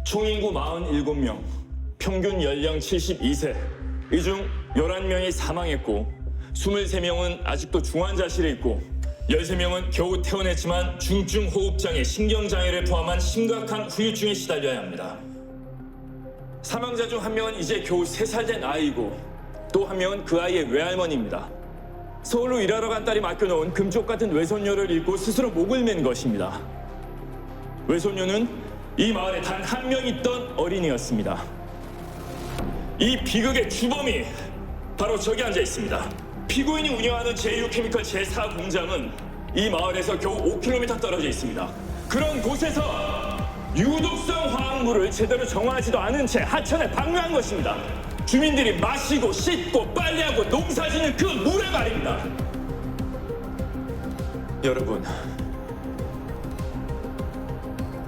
총인구 47명, 평균 연령 72세. 이 중 11명이 사망했고 23명은 아직도 중환자실에 있고 13명은 겨우 퇴원했지만 중증 호흡장애, 신경장애를 포함한 심각한 후유증에 시달려야 합니다. 사망자 중 한 명은 이제 겨우 3살 된 아이고 또 한 명은 그 아이의 외할머니입니다. 서울로 일하러 간 딸이 맡겨놓은 금쪽 같은 외손녀를 잃고 스스로 목을 맨 것입니다. 외손녀는 이 마을에 단 한 명 있던 어린이였습니다. 이 비극의 주범이 바로 저기 앉아 있습니다. 피고인이 운영하는 제이유케미컬 제4 공장은 이 마을에서 겨우 5km 떨어져 있습니다. 그런 곳에서 유독성 화학물을 제대로 정화하지도 않은 채 하천에 방류한 것입니다. 주민들이 마시고 씻고 빨래하고 농사짓는 그 물에 말입니다. 여러분,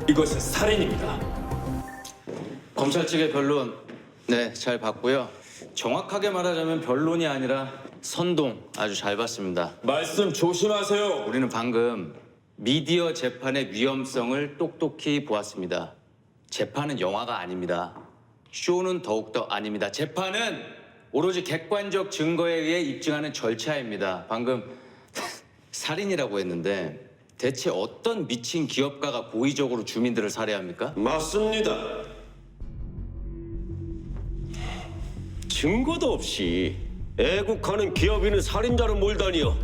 이것은 살인입니다. 검찰 측의 변론 잘 봤고요. 정확하게 말하자면 변론이 아니라 선동 아주 잘 봤습니다. 말씀 조심하세요. 우리는 방금 미디어 재판의 위험성을 똑똑히 보았습니다. 재판은 영화가 아닙니다. 쇼는 더욱더 아닙니다. 재판은 오로지 객관적 증거에 의해 입증하는 절차입니다. 방금 살인이라고 했는데 대체 어떤 미친 기업가가 고의적으로 주민들을 살해합니까? 맞습니다. 증거도 없이 애국하는 기업인은 살인자로 몰다니요.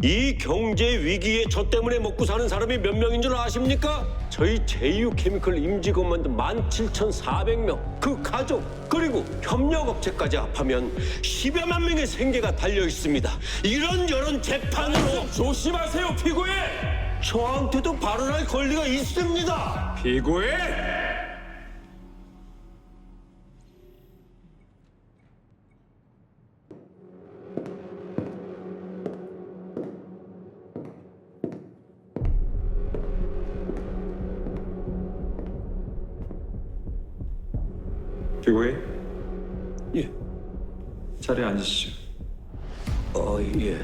이 경제 위기에 저 때문에 먹고 사는 사람이 몇 명인 줄 아십니까? 저희 제이유케미컬 임직원만도 17,400명, 그 가족 그리고 협력업체까지 합하면 10여만 명의 생계가 달려 있습니다. 이런 재판으로 조심하세요, 피고인! 저한테도 발언할 권리가 있습니다. 피고인! 피고인, 예. 자리에 앉으시죠. 예.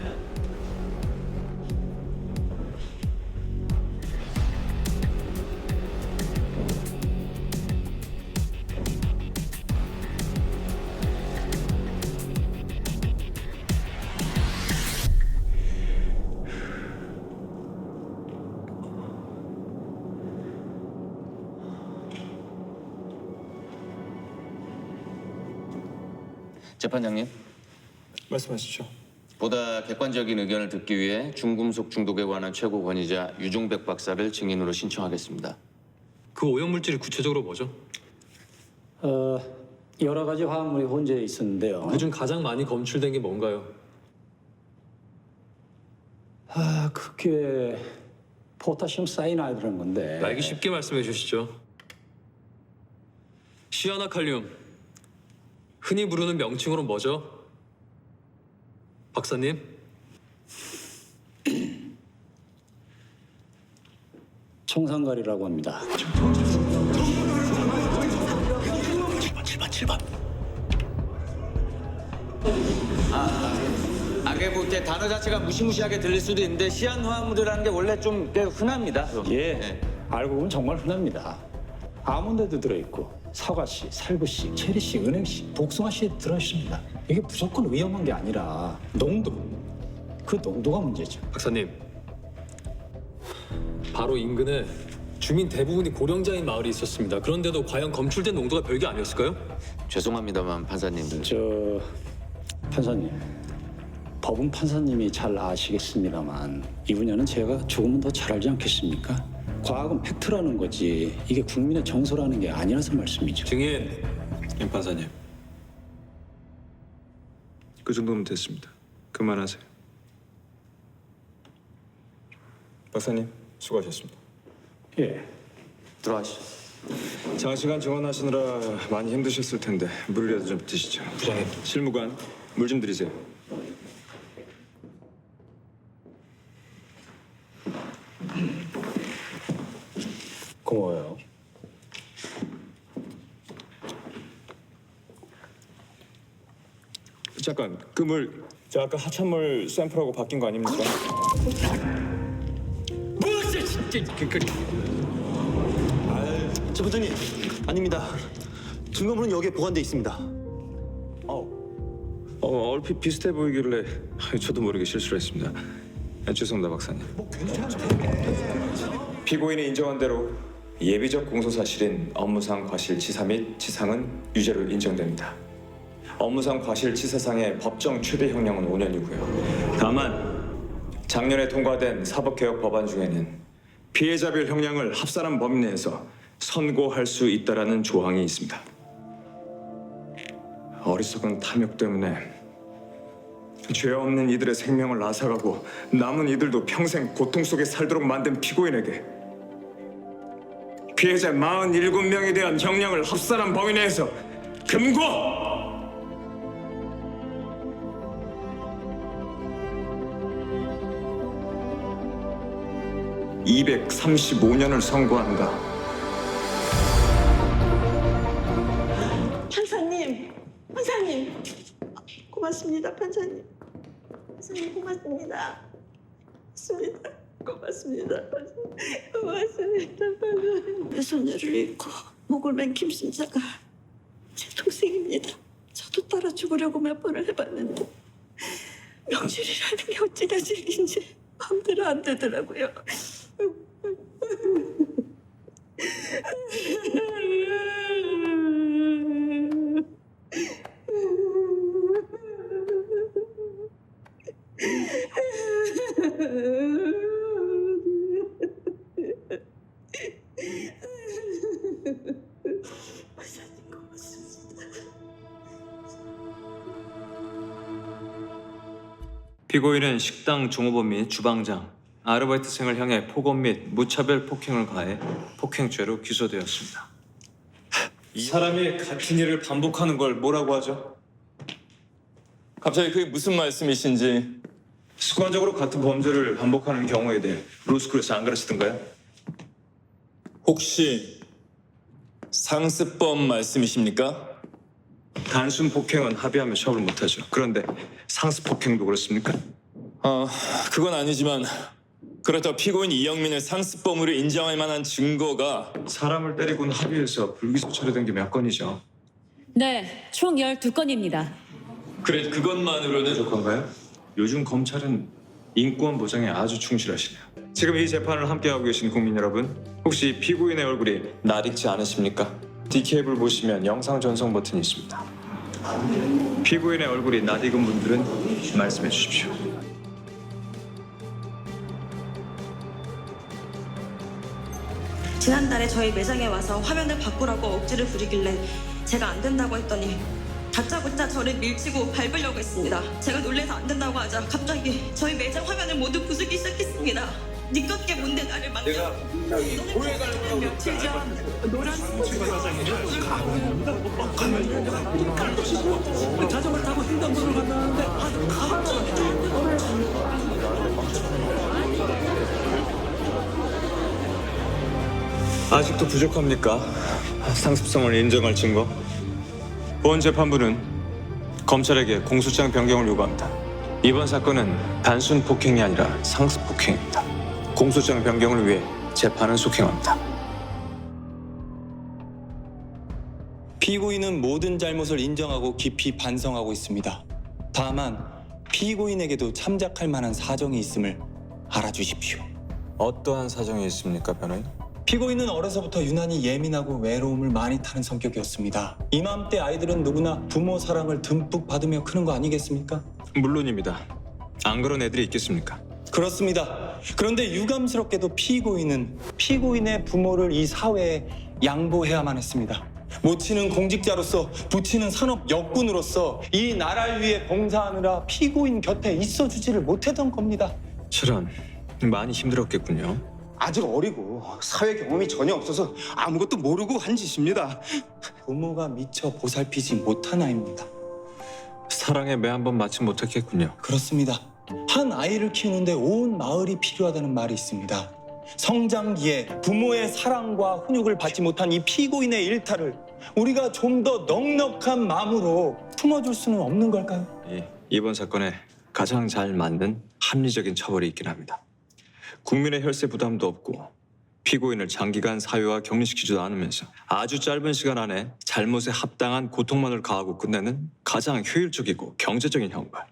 재판장님, 말씀하시죠. 보다 객관적인 의견을 듣기 위해 중금속 중독에 관한 최고 권위자 유종백 박사를 증인으로 신청하겠습니다. 그 오염물질이 구체적으로 뭐죠? 여러 가지 화학물이 혼재해 있었는데요. 그중 가장 많이 검출된 게 뭔가요? 그게 포타슘 사이나이드라는 건데. 알기 쉽게 말씀해 주시죠. 시아나칼륨, 흔히 부르는 명칭으로 뭐죠? 박사님? 청산가리라고 합니다. 7번. 이게 단어 자체가 무시무시하게 들릴 수도 있는데 시안화합물이라는 게 원래 좀 꽤 흔합니다. 예, 알고 보면 정말 흔합니다. 아몬드도 들어있고 사과씨, 살구씨, 체리씨, 은행씨, 복숭아씨 들어있습니다. 이게 무조건 위험한 게 아니라 농도, 그 농도가 문제죠. 박사님, 바로 인근에 주민 대부분이 고령자인 마을이 있었습니다. 그런데도 과연 검출된 농도가 별게 아니었을까요? 죄송합니다만 판사님들. 판사님, 법은 판사님이 잘 아시겠습니다만 이 분야는 제가 조금은 더 잘 알지 않겠습니까? 과학은 팩트라는 거지 이게 국민의 정서라는 게 아니라서 말씀이죠. 증인, 김 판사님, 그 정도면 됐습니다. 그만하세요. 박사님, 수고하셨습니다. 예. 들어가시죠. 장시간 증언하시느라 많이 힘드셨을 텐데 물이라도 좀 드시죠. 부장님. 실무관, 물 좀 드리세요. 고마워요. 잠깐, 그 물, 저 아까 하천물 샘플하고 바뀐 거 아닙니까? 무슨 진짜 재판장님, 아닙니다. 증거물은 여기에 보관돼 있습니다. 얼핏 비슷해 보이길래 저도 모르게 실수를 했습니다. 죄송합니다, 박사님. 피고인이 인정한 대로 예비적 공소 사실인 업무상 과실치사 및 치상은 유죄로 인정됩니다. 업무상 과실치사상의 법정 최대 형량은 5년이고요. 다만 작년에 통과된 사법개혁 법안 중에는 피해자별 형량을 합산한 범위 내에서 선고할 수 있다라는 조항이 있습니다. 어리석은 탐욕 때문에 죄 없는 이들의 생명을 앗아가고 남은 이들도 평생 고통 속에 살도록 만든 피고인에게 피해자 47명에 대한 형량을 합산한 범위 내에서 금고! 235년을 선고한다. 판사님, 고맙습니다, 판사님. 판사님, 고맙습니다. 고맙습니다, 판사님. 내 소녀를 잃고 목을 맨 김순자가 제 동생입니다. 저도 따라 죽으려고 몇 번을 해봤는데 명실이라는 게 어찌나 질긴지 마음대로 안 되더라고요. 피고인은 식당 종업원 및 주방장, 아르바이트생을 향해 폭언 및 무차별 폭행을 가해 폭행죄로 기소되었습니다. 사람이 같은 일을 반복하는 걸 뭐라고 하죠? 갑자기 그게 무슨 말씀이신지. 습관적으로 같은 범죄를 반복하는 경우에 대해 로스쿨에서 안 가르치던가요? 혹시 상습범 말씀이십니까? 단순 폭행은 합의하면 처벌 못하죠. 그런데 상습 폭행도 그렇습니까? 그건 아니지만 그렇다고 피고인 이영민을 상습범으로 인정할 만한 증거가 사람을 때리고는 합의해서 불기소 처리된 게 몇 건이죠. 네, 총 12건입니다. 그래 그것만으로는 부족한가요? 요즘 검찰은 인권 보장에 아주 충실하시네요. 지금 이 재판을 함께하고 계신 국민 여러분, 혹시 피고인의 얼굴이 낯익지 않으십니까? D케이블 보시면 영상 전송 버튼이 있습니다. 피고인의 얼굴이 낯익은 분들은 말씀해 주십시오. 지난달에 저희 매장에 와서 화면을 바꾸라고 억지를 부리길래 제가 안 된다고 했더니 다짜고짜 저를 밀치고 밟으려고 했습니다. 제가 놀래서 안 된다고 하자 갑자기 저희 매장 화면을 모두 부수기 시작했습니다. 니껍게 뭔데 나를 만들어. 오해가 며칠 전 노란 자전거 타고 횡단보도를 건너는데 아직도 부족합니까? 상습성을 인정할 증거? 본 재판부는 검찰에게 공소장 변경을 요구합니다. 이번 사건은 단순 폭행이 아니라 상습 폭행입니다. 공소장 변경을 위해 재판은 속행합니다. 피고인은 모든 잘못을 인정하고 깊이 반성하고 있습니다. 다만 피고인에게도 참작할 만한 사정이 있음을 알아주십시오. 어떠한 사정이 있습니까, 변호인? 피고인은 어려서부터 유난히 예민하고 외로움을 많이 타는 성격이었습니다. 이맘때 아이들은 누구나 부모 사랑을 듬뿍 받으며 크는 거 아니겠습니까? 물론입니다. 안 그런 애들이 있겠습니까? 그렇습니다. 그런데 유감스럽게도 피고인은 피고인의 부모를 이 사회에 양보해야만 했습니다. 모치는 공직자로서 부치는 산업 역군으로서 이 나라를 위해 봉사하느라 피고인 곁에 있어주지를 못했던 겁니다. 저런, 많이 힘들었겠군요. 아직 어리고 사회 경험이 전혀 없어서 아무것도 모르고 한 짓입니다. 부모가 미처 보살피지 못한 아이입니다. 사랑에 매 한 번 맞지 못했겠군요. 그렇습니다. 한 아이를 키우는데 온 마을이 필요하다는 말이 있습니다. 성장기에 부모의 사랑과 훈육을 받지 못한 이 피고인의 일탈을 우리가 좀 더 넉넉한 마음으로 품어줄 수는 없는 걸까요? 이번 사건에 가장 잘 맞는 합리적인 처벌이 있긴 합니다. 국민의 혈세 부담도 없고 피고인을 장기간 사유와 격리시키지도 않으면서 아주 짧은 시간 안에 잘못에 합당한 고통만을 가하고 끝내는 가장 효율적이고 경제적인 형벌.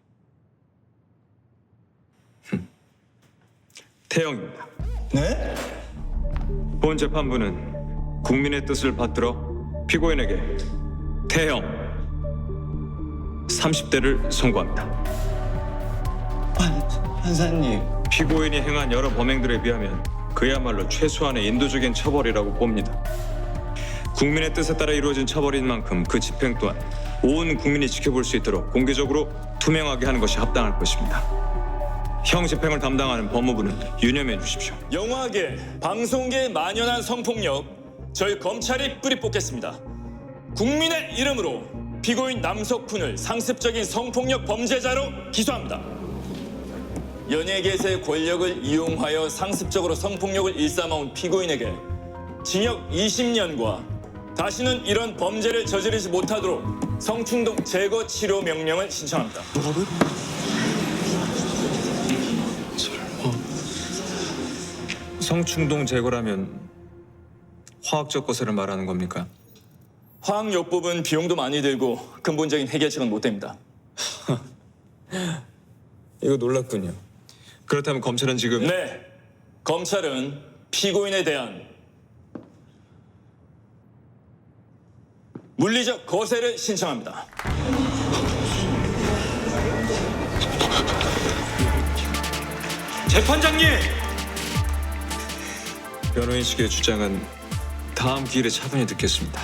태형입니다. 네? 본 재판부는 국민의 뜻을 받들어 피고인에게 태형 30대를 선고합니다. 판사님. 피고인이 행한 여러 범행들에 비하면 그야말로 최소한의 인도적인 처벌이라고 봅니다. 국민의 뜻에 따라 이루어진 처벌인 만큼 그 집행 또한 온 국민이 지켜볼 수 있도록 공개적으로 투명하게 하는 것이 합당할 것입니다. 형 집행을 담당하는 법무부는 유념해 주십시오. 영화계, 방송계에 만연한 성폭력, 저희 검찰이 뿌리 뽑겠습니다. 국민의 이름으로 피고인 남석훈을 상습적인 성폭력 범죄자로 기소합니다. 연예계에서의 권력을 이용하여 상습적으로 성폭력을 일삼아온 피고인에게 징역 20년과 다시는 이런 범죄를 저지르지 못하도록 성충동 제거 치료 명령을 신청합니다. 성충동 제거라면 화학적 거세를 말하는 겁니까? 화학요법은 비용도 많이 들고 근본적인 해결책은 못 됩니다. 이거 놀랍군요. 그렇다면 검찰은 지금 네, 검찰은 피고인에 대한 물리적 거세를 신청합니다. 재판장님! 변호인식의 주장은 다음 기회에 차분히 듣겠습니다.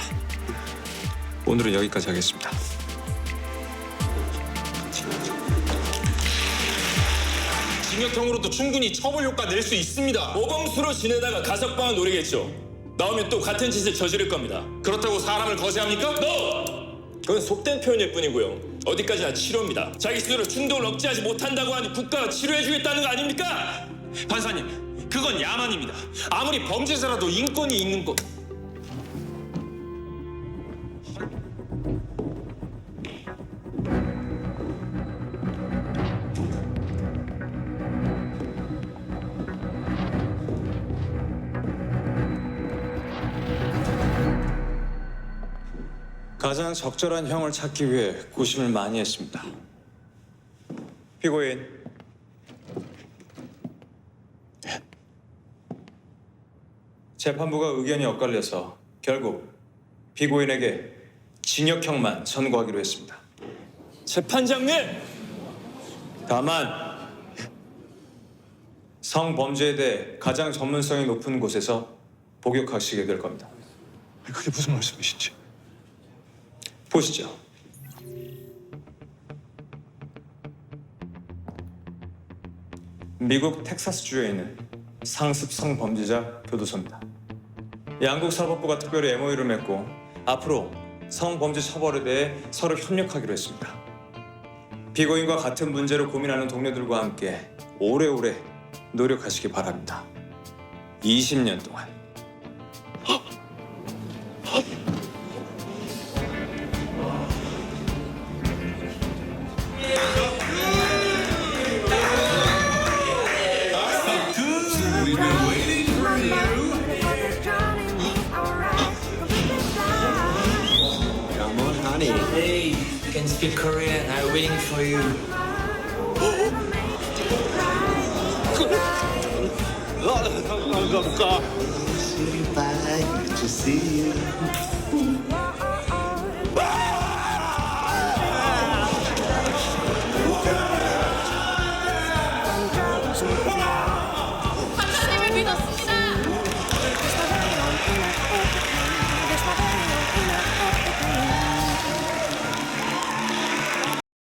오늘은 여기까지 하겠습니다. 징역형으로도 충분히 처벌 효과 낼 수 있습니다. 모범수로 지내다가 가석방을 노리겠죠. 나오면 또 같은 짓을 저지를 겁니다. 그렇다고 사람을 거세합니까? 그건 속된 표현일 뿐이고요. 어디까지나 치료입니다. 자기 스스로 충동을 억제하지 못한다고 하니 국가가 치료해주겠다는 거 아닙니까? 판사님, 그건 야만입니다. 아무리 범죄자라도 인권이 있는 것. 가장 적절한 형을 찾기 위해 고심을 많이 했습니다. 피고인. 재판부가 의견이 엇갈려서 결국 피고인에게 징역형만 선고하기로 했습니다. 재판장님! 다만 성범죄에 대해 가장 전문성이 높은 곳에서 복역하시게 될 겁니다. 그게 무슨 말씀이신지. 보시죠. 미국 텍사스주에 있는 상습 성범죄자 교도소입니다. 양국 사법부가 특별히 MOU를 맺고 앞으로 성범죄 처벌에 대해 서로 협력하기로 했습니다. 피고인과 같은 문제로 고민하는 동료들과 함께 오래오래 노력하시기 바랍니다. 20년 동안. Hey, you can speak Korean. I'm waiting for you. Bye. Good to see you.